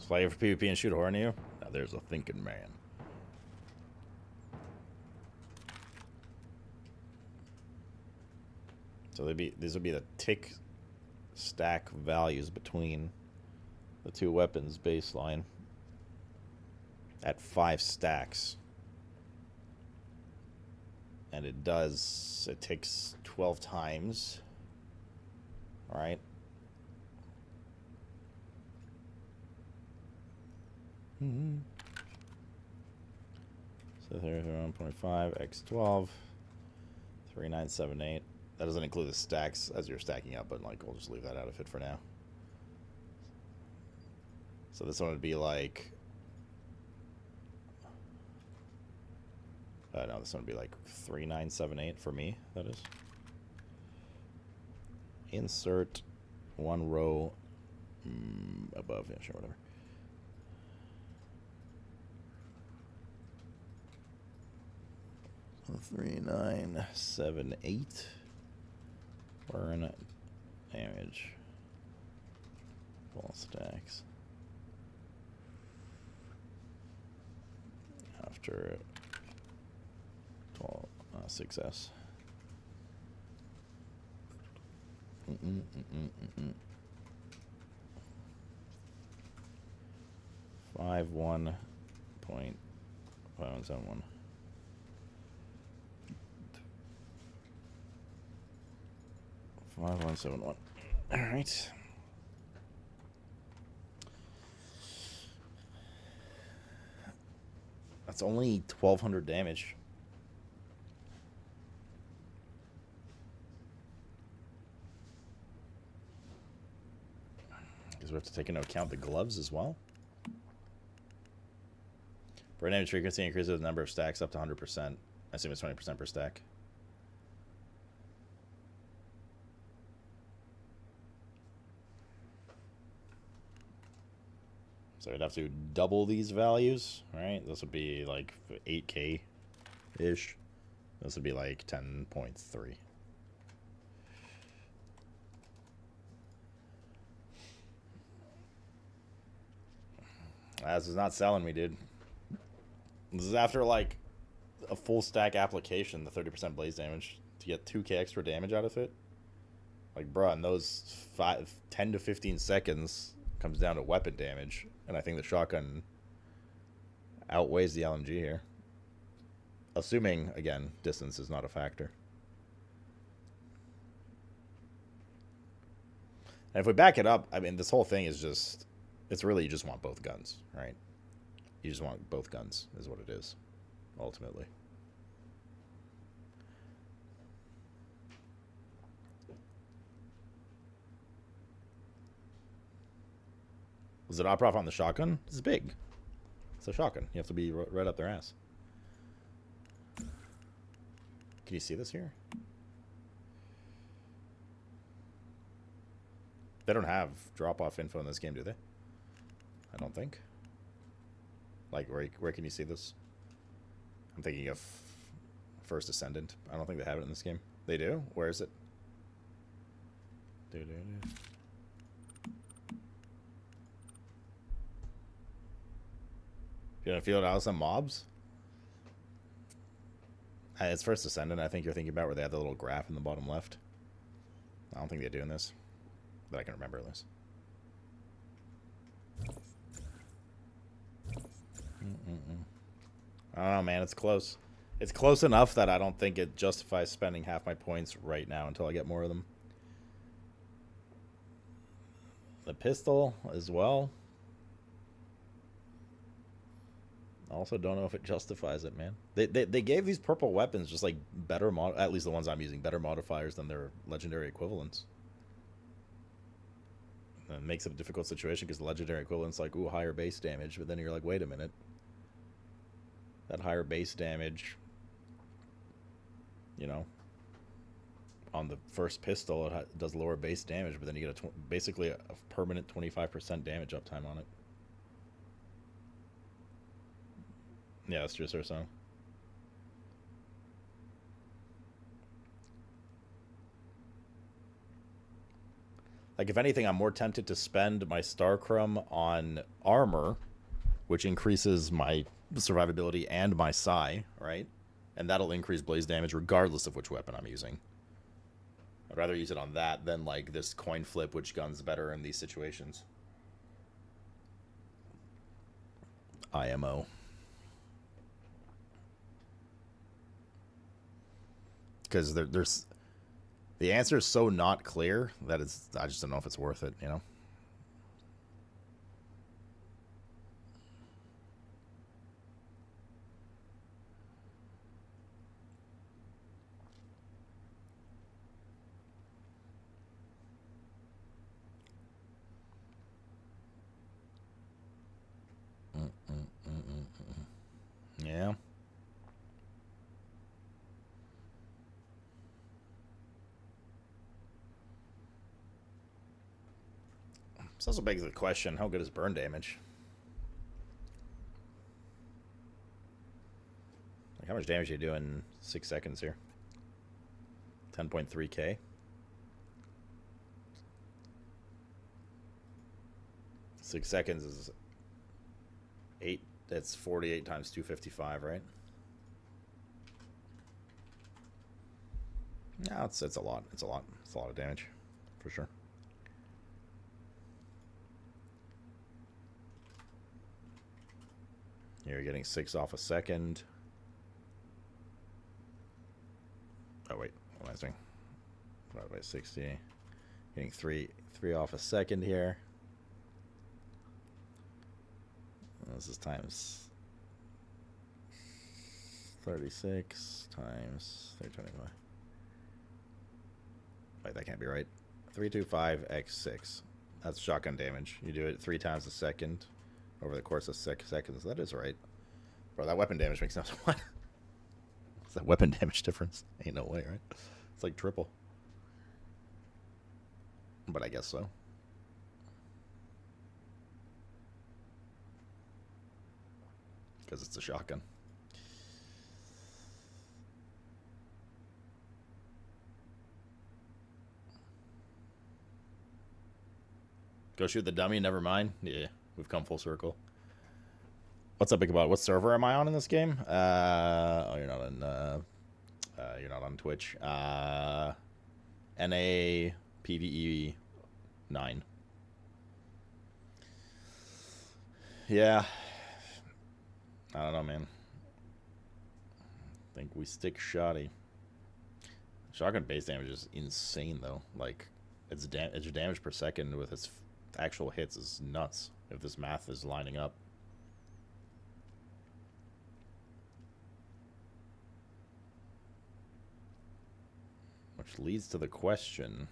Play for PvP and shoot a horn at you? Now there's a thinking man. So these would be the tick stack values between the two weapons baseline at 5 stacks. And it takes 12 times. Alright. So there's 1.5 x 12, 3978. That doesn't include the stacks as you're stacking up, but like we'll just leave that out of it for now. So this one would be like, no, this one would be like 3978 for me. That is. Insert one row above. Yeah, sure, whatever. So 3978 burn damage. Full stacks. After 6S. 51.5171. $5171. All right. That's only 1,200 damage. Because we have to take into account the gloves as well. Burn damage frequency increases the number of stacks up to 100%. I assume it's 20% per stack. So we'd have to double these values, right? This would be like 8K-ish. This would be like 10.3. This is not selling me, dude. This is after like a full stack application, the 30% blaze damage, to get 2K extra damage out of it. Like, bruh, in those 10 to 15 seconds comes down to weapon damage. And I think the shotgun outweighs the LMG here. Assuming, again, distance is not a factor. And if we back it up, I mean, this whole thing is just... It's really, you just want both guns, right? You just want both guns, is what it is, ultimately. Was it op-off on the shotgun? It's big. It's a shotgun. You have to be right up their ass. Can you see this here? They don't have drop-off info in this game, do they? I don't think. Like, where can you see this? I'm thinking of First Ascendant. I don't think they have it in this game. They do? Where is it? You gonna feel it out some mobs? It's First Ascendant. I think you're thinking about where they have the little graph in the bottom left. I don't think they're doing this. That I can remember at least. I don't know, man. It's close. It's close enough that I don't think it justifies spending half my points right now until I get more of them. The pistol as well. I also don't know if it justifies it, man. They gave these purple weapons just like better at least the ones I'm using, better modifiers than their legendary equivalents. And it makes it a difficult situation because the legendary equivalent's like, ooh, higher base damage, but then you're like, wait a minute. That higher base damage, you know, on the first pistol, it does lower base damage, but then you get basically a permanent 25% damage uptime on it. Yeah, that's just our song. Like, if anything, I'm more tempted to spend my Starcrum on armor, which increases my survivability and my psi, right? And that'll increase blaze damage regardless of which weapon I'm using. I'd rather use it on that than, like, this coin flip, which gun's better in these situations. IMO. Because there's... The answer is so not clear that it's... I just don't know if it's worth it, you know? Yeah. This also begs the question, how good is burn damage? Like, how much damage do you do in 6 seconds here? 10.3k. 6 seconds is 8. That's 48 times 255, right? No, it's a lot. It's a lot. It's a lot of damage, for sure. You're getting 6 off a second. Oh wait, what am I doing? Divided by 60. Getting 3 off a second here. This is times 36 times 325. Wait, that can't be right. 325 x 6. That's shotgun damage. You do it 3 times a second over the course of 6 seconds. That is right. Bro, that weapon damage makes no sense. What? What's that weapon damage difference? Ain't no way, right? It's like triple. But I guess so. Because it's a shotgun. Go shoot the dummy, never mind. Yeah, we've come full circle. What's up, Big About? What server am I on in this game? Oh, you're not on Twitch. NA PvE 9. Yeah. I don't know, man. I think we stick shoddy. Shotgun base damage is insane, though. Like, its damage per second with its actual hits is nuts, if this math is lining up. Which leads to the question.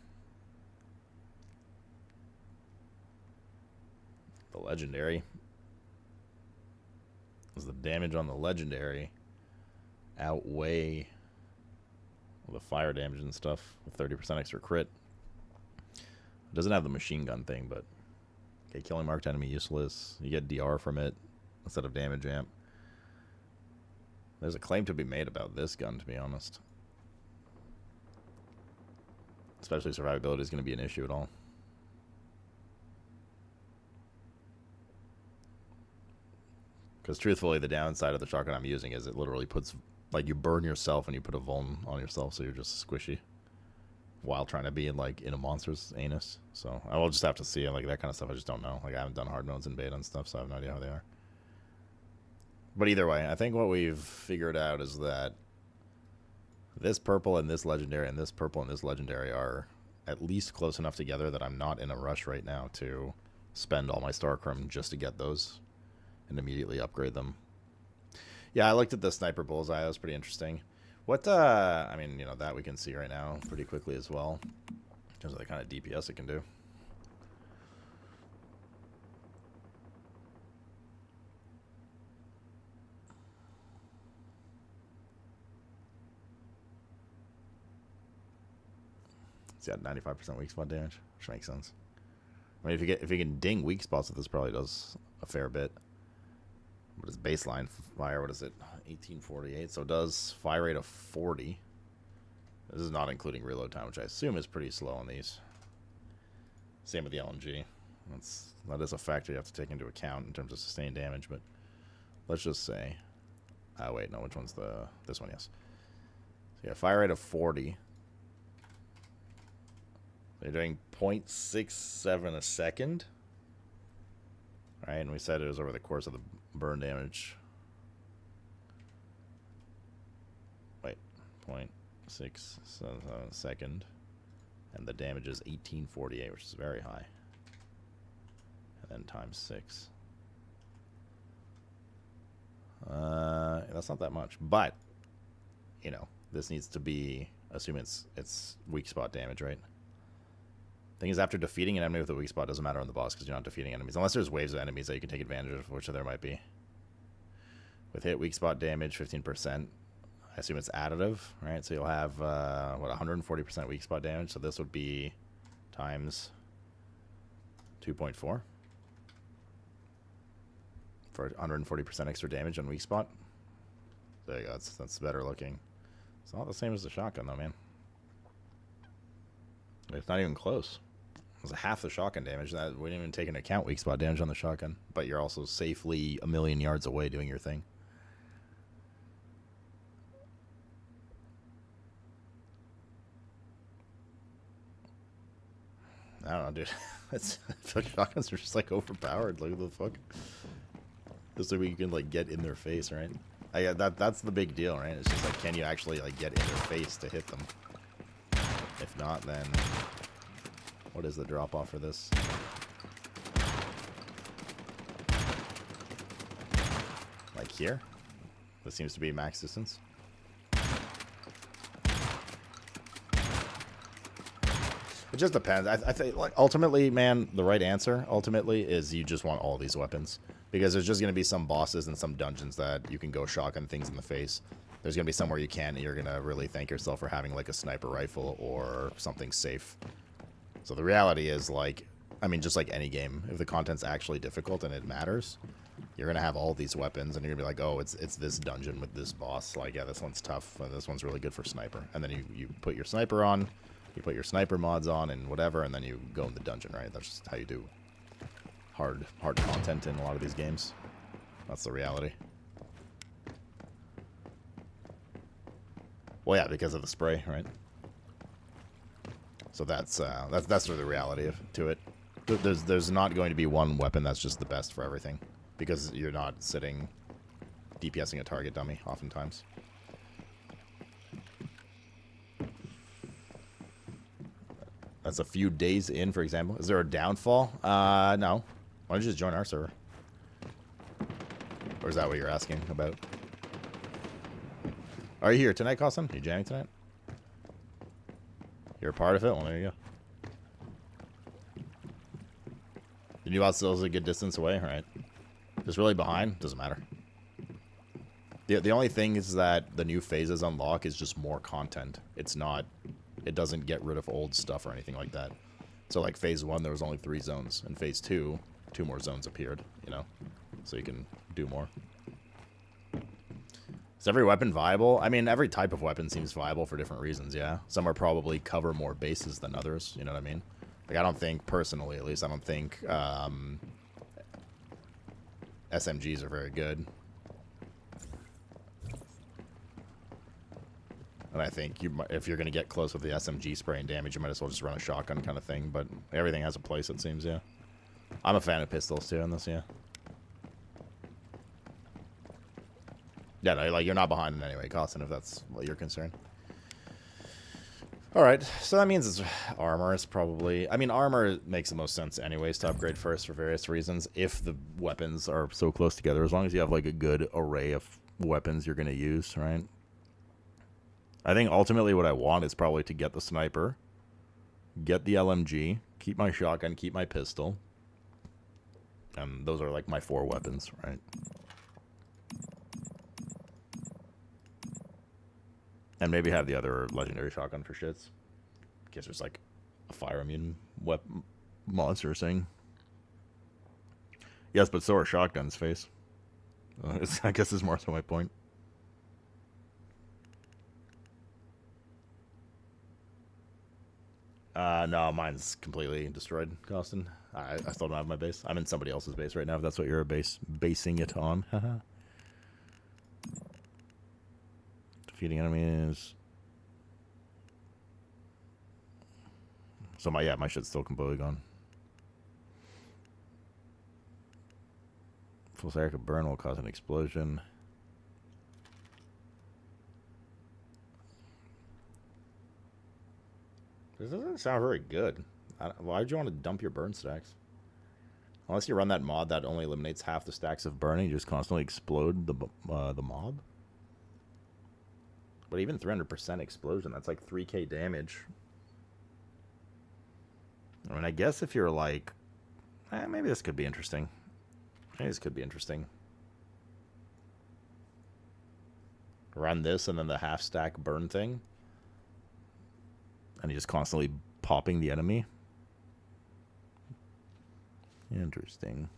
The legendary. Does the damage on the legendary outweigh the fire damage and stuff with 30% extra crit? It doesn't have the machine gun thing, but okay, killing marked enemy useless. You get DR from it instead of damage amp. There's a claim to be made about this gun, to be honest. Especially survivability is going to be an issue at all. Because truthfully, the downside of the shotgun I'm using is it literally puts, like, you burn yourself and you put a vuln on yourself, so you're just squishy while trying to be in, like, in a monster's anus. So I will just have to see, like, that kind of stuff. I just don't know. Like, I haven't done hard modes in beta and stuff, so I have no idea how they are. But either way, I think what we've figured out is that this purple and this legendary and this purple and this legendary are at least close enough together that I'm not in a rush right now to spend all my Starcrum just to get those and immediately upgrade them. Yeah, I looked at the sniper bullseye. That was pretty interesting. What, I mean, you know, that we can see right now pretty quickly as well, in terms of the kind of DPS it can do. It's got 95% weak spot damage, which makes sense. I mean, if you can ding weak spots with this, probably does a fair bit. But its baseline fire, what is it? 1848. So it does fire rate of 40. This is not including reload time, which I assume is pretty slow on these. Same with the LMG. That is a factor you have to take into account in terms of sustained damage, but let's just say... Oh, wait, no, which one's this one, yes. So yeah, fire rate of 40. They're doing 0.67 a second. Right, and we said it was over the course of the burn damage. Wait, 0.67 a second. And the damage is 1848, which is very high. And then times 6. That's not that much. But, you know, this needs to be... Assume it's weak spot damage, right? Thing is, after defeating an enemy with a weak spot, doesn't matter on the boss because you're not defeating enemies. Unless there's waves of enemies that you can take advantage of, which there might be. With hit, weak spot damage, 15%. I assume it's additive, right? So you'll have, 140% weak spot damage. So this would be times 2.4 for 140% extra damage on weak spot. There you go. That's better looking. It's not the same as the shotgun, though, man. It's not even close. It was half the shotgun damage. That we didn't even take into account weak spot damage on the shotgun. But you're also safely a million yards away doing your thing. I don't know, dude. Shotguns are just like overpowered. Look at the fuck. Just so we can like get in their face, right? That's the big deal, right? It's just like, can you actually like get in their face to hit them? If not, then what is the drop off for this? Like here? This seems to be max distance. It just depends. I think, like, ultimately, man, the right answer, ultimately, is you just want all these weapons. Because there's just going to be some bosses and some dungeons that you can go shotgun things in the face. There's going to be somewhere you can, and you're going to really thank yourself for having, like, a sniper rifle or something safe. So the reality is, like, I mean, just like any game, if the content's actually difficult and it matters, you're going to have all these weapons, and you're going to be like, oh, it's this dungeon with this boss. Like, yeah, this one's tough. This one's really good for sniper. And then you put your sniper on. You put your sniper mods on and whatever, and then you go in the dungeon, right? That's just how you do hard content in a lot of these games. That's the reality. Well, yeah, because of the spray, right? So that's sort of the reality to it. There's not going to be one weapon that's just the best for everything, because you're not sitting DPSing a target dummy oftentimes. That's a few days in, for example. Is there a downfall? No. Why don't you just join our server? Or is that what you're asking about? Are you here tonight, Costin? Are you jamming tonight? You're a part of it? Well, there you go. The new outstill is a good distance away, right? Just really behind? Doesn't matter. The only thing is that the new phases unlock is just more content. It's not... It doesn't get rid of old stuff or anything like that. So like phase 1, there was only 3 zones. In phase 2, 2 more zones appeared, you know? So you can do more. Is every weapon viable? I mean, every type of weapon seems viable for different reasons, yeah? Some are probably cover more bases than others, you know what I mean? Like, I don't think, personally at least, I don't think SMGs are very good. And I think if you're going to get close with the SMG spray and damage, you might as well just run a shotgun kind of thing. But everything has a place, it seems, yeah. I'm a fan of pistols, too, in this, yeah. Yeah, no, like, you're not behind in any way, Costin, if that's what you're concerned. Alright, so that means it's armor is probably... I mean, armor makes the most sense anyways to upgrade first for various reasons. If the weapons are so close together, as long as you have, like, a good array of weapons you're going to use, right? I think ultimately what I want is probably to get the sniper, get the LMG, keep my shotgun, keep my pistol. And those are like my 4 weapons, right? And maybe have the other legendary shotgun for shits. In case there's like a fire immune monster thing. Yes, but so are shotguns, face. I guess is more so my point. No, mine's completely destroyed, Costin. I still don't have my base. I'm in somebody else's base right now, if that's what you're basing it on. Defeating enemies. So my shit's still completely gone. Full stack of burn will cause an explosion. This doesn't sound very good. Why would you want to dump your burn stacks? Unless you run that mod that only eliminates half the stacks of burning, you just constantly explode the mob. But even 300% explosion, that's like 3k damage. I mean, I guess if you're like... maybe this could be interesting. Maybe this could be interesting. Run this and then the half stack burn thing. And you're just constantly popping the enemy. Interesting.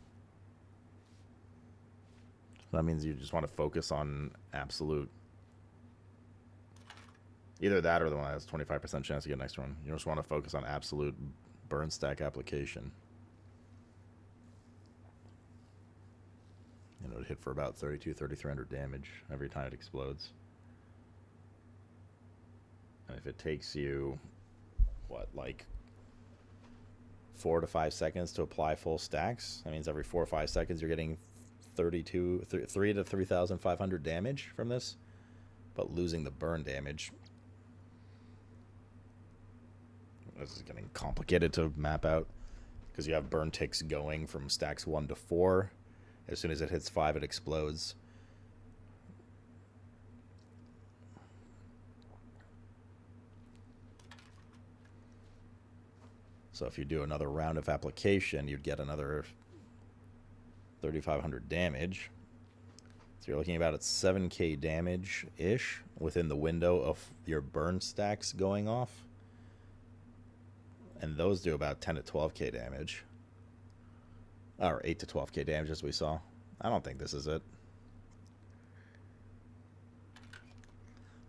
So that means you just want to focus on absolute... Either that or the one that has 25% chance to get next one. You just want to focus on absolute burn stack application. And it would hit for about 3,300 damage every time it explodes. And if it takes you, what, like 4 to 5 seconds to apply full stacks, that means every 4 or 5 seconds you're getting 3 to 3,500 damage from this, but losing the burn damage. This is getting complicated to map out because you have burn ticks going from stacks 1 to 4. As soon as it hits 5, it explodes. So if you do another round of application, you'd get another 3,500 damage. So you're looking about at 7k damage-ish within the window of your burn stacks going off. And those do about 10 to 12k damage. Or 8 to 12k damage, as we saw. I don't think this is it.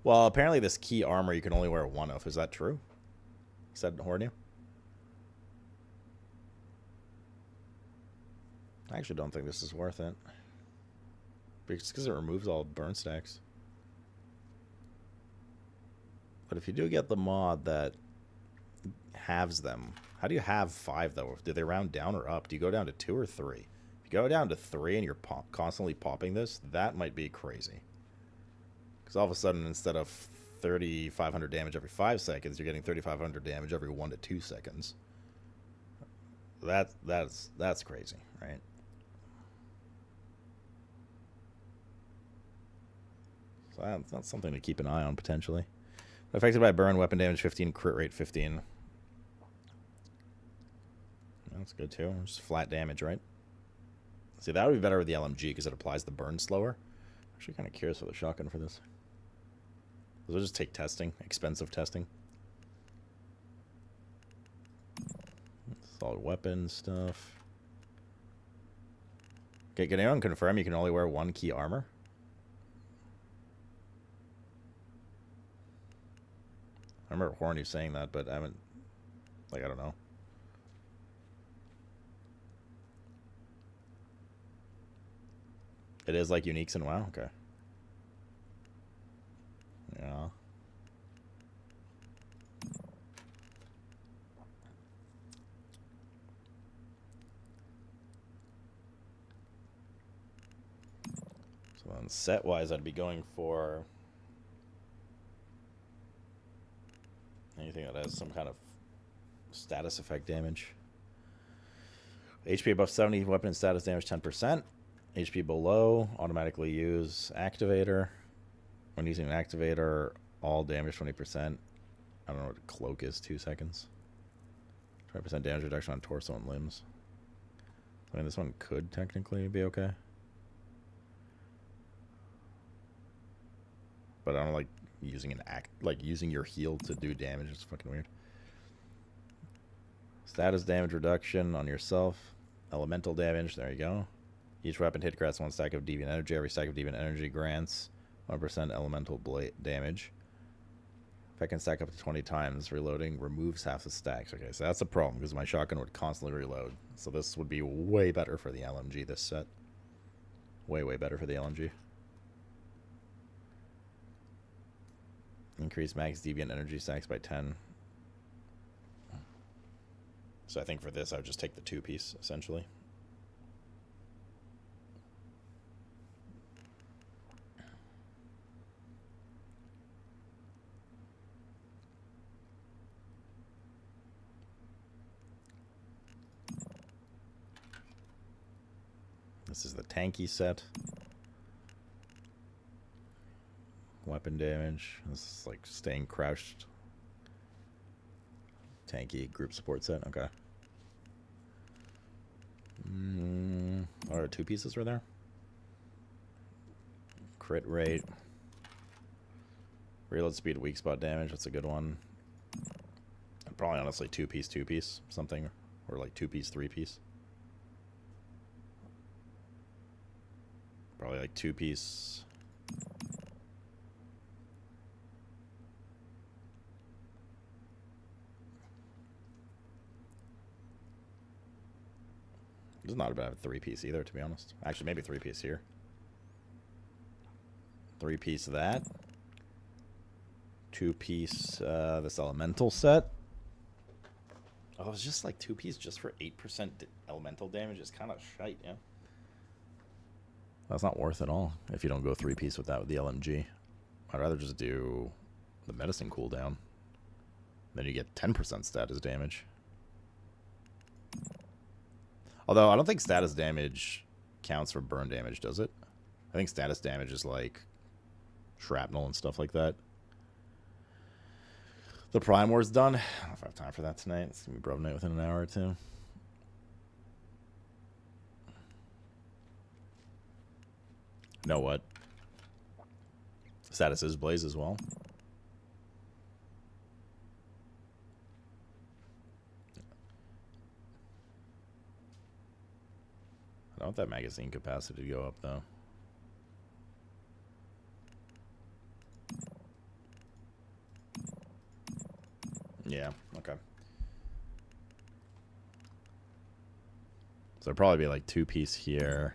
Well, apparently this key armor you can only wear 1 of. Is that true? Said Hornew? I actually don't think this is worth it. Because it removes all burn stacks. But if you do get the mod that halves them, how do you have 5 though? Do they round down or up? Do you go down to 2 or 3? If you go down to 3 and you're constantly popping this, that might be crazy. Because all of a sudden, instead of 3,500 damage every 5 seconds, you're getting 3,500 damage every 1 to 2 seconds. That's crazy, right? So that's something to keep an eye on potentially. Affected by burn, weapon damage 15, crit rate 15. That's good too. Just flat damage, right? See, that would be better with the LMG because it applies the burn slower. I'm actually kind of curious for the shotgun for this. We'll just take testing, expensive testing. Solid weapon stuff. Okay, can anyone confirm you can only wear 1 key armor? I remember Horny saying that, but I haven't... Like, I don't know. It is like uniques in WoW? Okay. Yeah. So then set-wise, I'd be going for... anything that has some kind of status effect damage. HP above 70, weapon and status damage 10%. HP below, automatically use activator. When using an activator, all damage 20%. I don't know what cloak is, 2 seconds. 20% damage reduction on torso and limbs. I mean, this one could technically be okay. But I don't like using using your heal to do damage. It's fucking weird. Status damage reduction on yourself. Elemental damage, there you go. Each weapon hit grants 1 stack of deviant energy. Every stack of deviant energy grants 1% elemental blade damage. I can stack up to 20 times. Reloading removes half the stacks. Okay, so that's a problem because my shotgun would constantly reload. So this would be way better for the LMG, this set. Way, way better for the LMG. Increase max deviant energy stacks by 10. So I think for this, I would just take the 2-piece, essentially. This is the tanky set. Weapon damage. This is like staying crouched. Tanky group support set. Okay. Or 2 pieces were there. Crit rate. Reload speed, weak spot damage. That's a good one. Probably honestly 2-piece, something. Or like 2-piece, 3-piece. Probably like 2-piece. This is not a bad 3-piece either, to be honest. Actually, maybe 3-piece here. 3-piece that. 2-piece this elemental set. Oh, it's just like 2-piece just for 8% elemental damage is kind of shite, yeah. That's not worth it all if you don't go 3-piece with that with the LMG. I'd rather just do the medicine cooldown. Then you get 10% status damage. Although, I don't think status damage counts for burn damage, does it? I think status damage is like shrapnel and stuff like that. The Prime War's done. I don't know if I have time for that tonight. It's going to be Brov Night within an hour or two. Know what? Status is Blaze as well. I want that magazine capacity to go up, though. Yeah, okay. So it'd probably be like 2-piece here.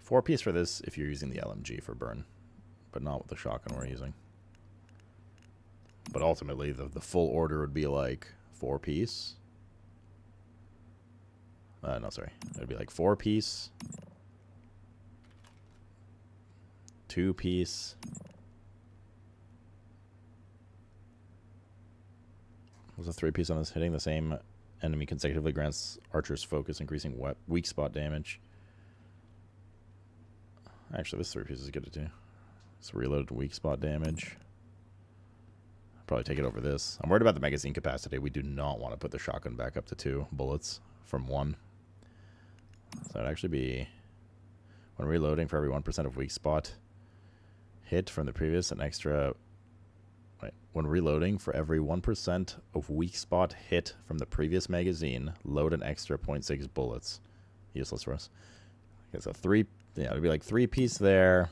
4-piece for this if you're using the LMG for burn, but not with the shotgun we're using. But ultimately, the full order would be like 4-piece. No, sorry. It'd be like 4-piece, 2-piece, was a 3-piece on this. Hitting the same enemy consecutively grants archers focus, increasing weak spot damage. Actually, this 3-piece is good to do. It's reloaded weak spot damage. Probably take it over this. I'm worried about the magazine capacity. We do not want to put the shotgun back up to 2 bullets from 1. So it'd actually be, when reloading, for every 1% of weak spot hit from the previous, an extra. Wait, when reloading, for every 1% of weak spot hit from the previous magazine, load an extra 0.6 bullets. Useless for us. Okay, so 3. Yeah, it'd be like 3-piece there,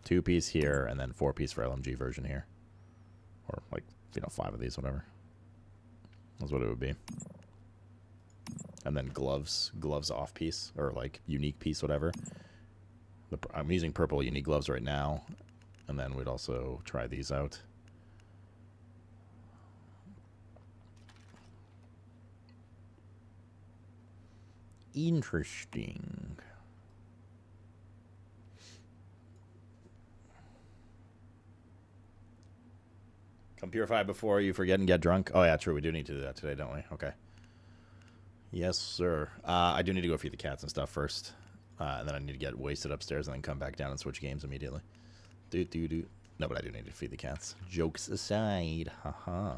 2-piece here, and then 4-piece for LMG version here, or like 5 of these, whatever. That's what it would be. And then gloves off piece, or like unique piece, whatever. I'm using purple unique gloves right now, and then we'd also try these out. Interesting. Come purify before you forget and get drunk. Oh yeah, true. We do need to do that today, don't we? Okay. Yes, sir. I do need to go feed the cats and stuff first. And then I need to get wasted upstairs and then come back down and switch games immediately. No, but I do need to feed the cats. Jokes aside. Haha.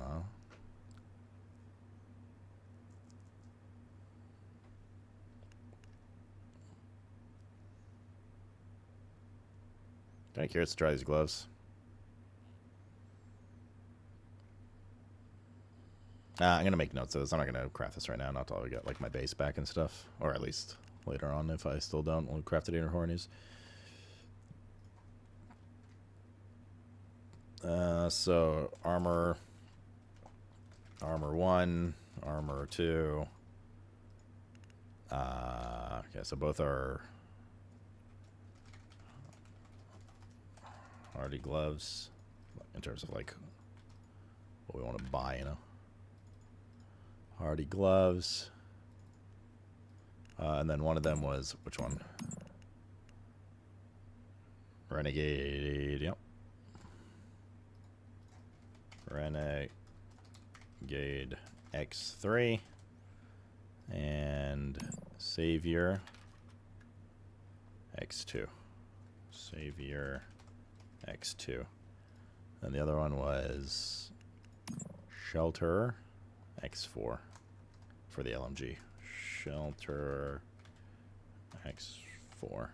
Kind of curious to try these gloves. I'm going to make notes of this. I'm not going to craft this right now, not until I get like my base back and stuff. Or at least later on if I still don't. We'll craft it in Hornies. So armor 1, armor 2. Okay, so both are hardy gloves in terms of like what we want to buy, you know. Hardy gloves. And then one of them was, which one? Renegade, yep. Renegade X3 and Savior X2. Savior X2. And the other one was Shelter X4 for the LMG. Shelter X4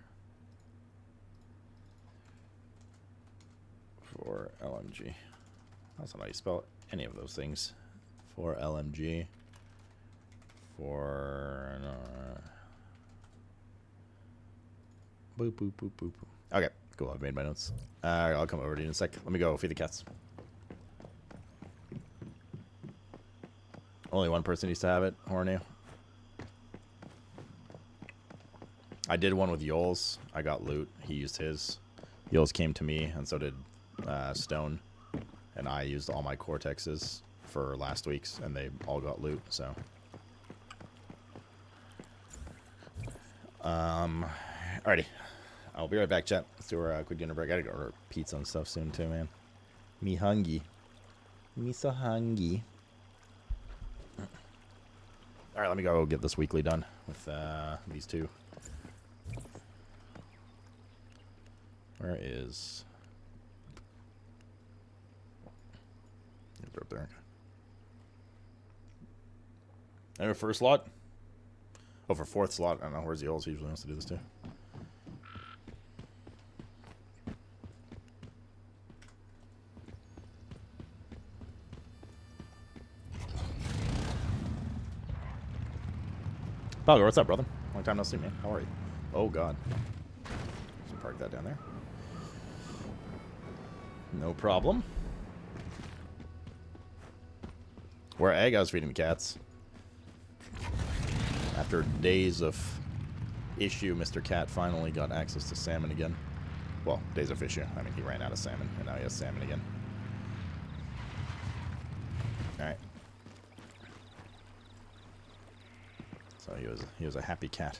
for LMG. That's not how you spell any of those things. For LMG. For boop boop boop boop. Okay, cool. I've made my notes. I'll come over to you in a sec. Let me go feed the cats. Only one person needs to have it. Horny. I did one with Yoles. I got loot. He used his. Yoles came to me, and so did Stone. And I used all my Cortexes for last week's, and they all got loot, so. Alrighty. I'll be right back, chat. Let's do our quick dinner break. I gotta go order pizza and stuff soon, too, man. Me hungry. Me so hungry. Alright, let me go get this weekly done with these two. Where is... They're up there. And a first slot? Oh, for fourth slot. I don't know. Where's the old? He usually wants to do this too. Balgo, what's up, brother? Long time no see, man. How are you? Oh, God. Just park that down there. No problem. Where egg? I was feeding the cats. After days of issue, Mr. Cat finally got access to salmon again. Well, days of issue. I mean, he ran out of salmon, and now he has salmon again. Alright. So he was a happy cat.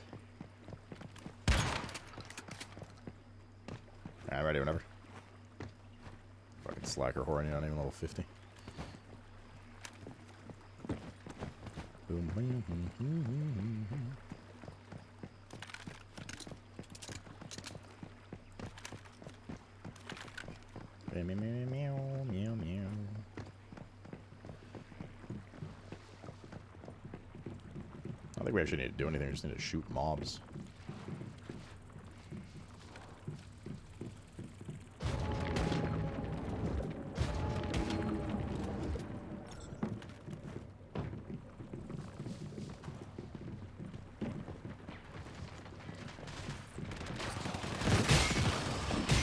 Alright, ready whenever. Fucking slacker horny, not even level 50. Boom, boom, boom, boom, boom, boom. Meow, meow, meow, meow, meow. I don't think we actually need to do anything. We just need to shoot mobs.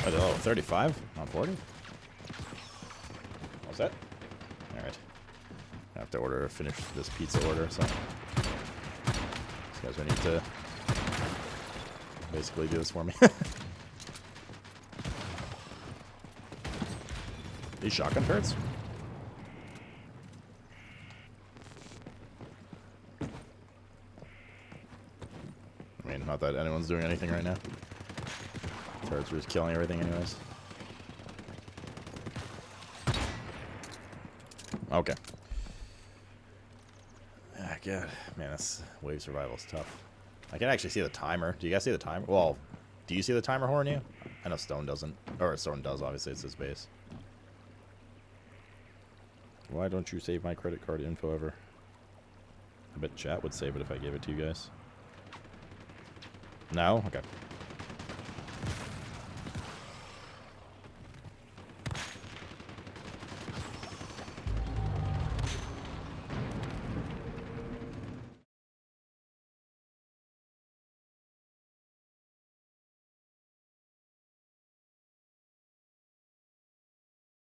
Oh, 35? Not 40? What's that? Alright. I have to finish this pizza order, so. These guys will need to basically do this for me. These shotgun turrets? I mean, not that anyone's doing anything right now. Turrets are just killing everything anyways. Okay. Ah, God. Man, this wave survival is tough. I can actually see the timer. Do you guys see the timer? Well, do you see the timer, Horny? I know Stone doesn't. Or Stone does, obviously. It's his base. Why don't you save my credit card info ever? I bet chat would save it if I gave it to you guys. No? Okay.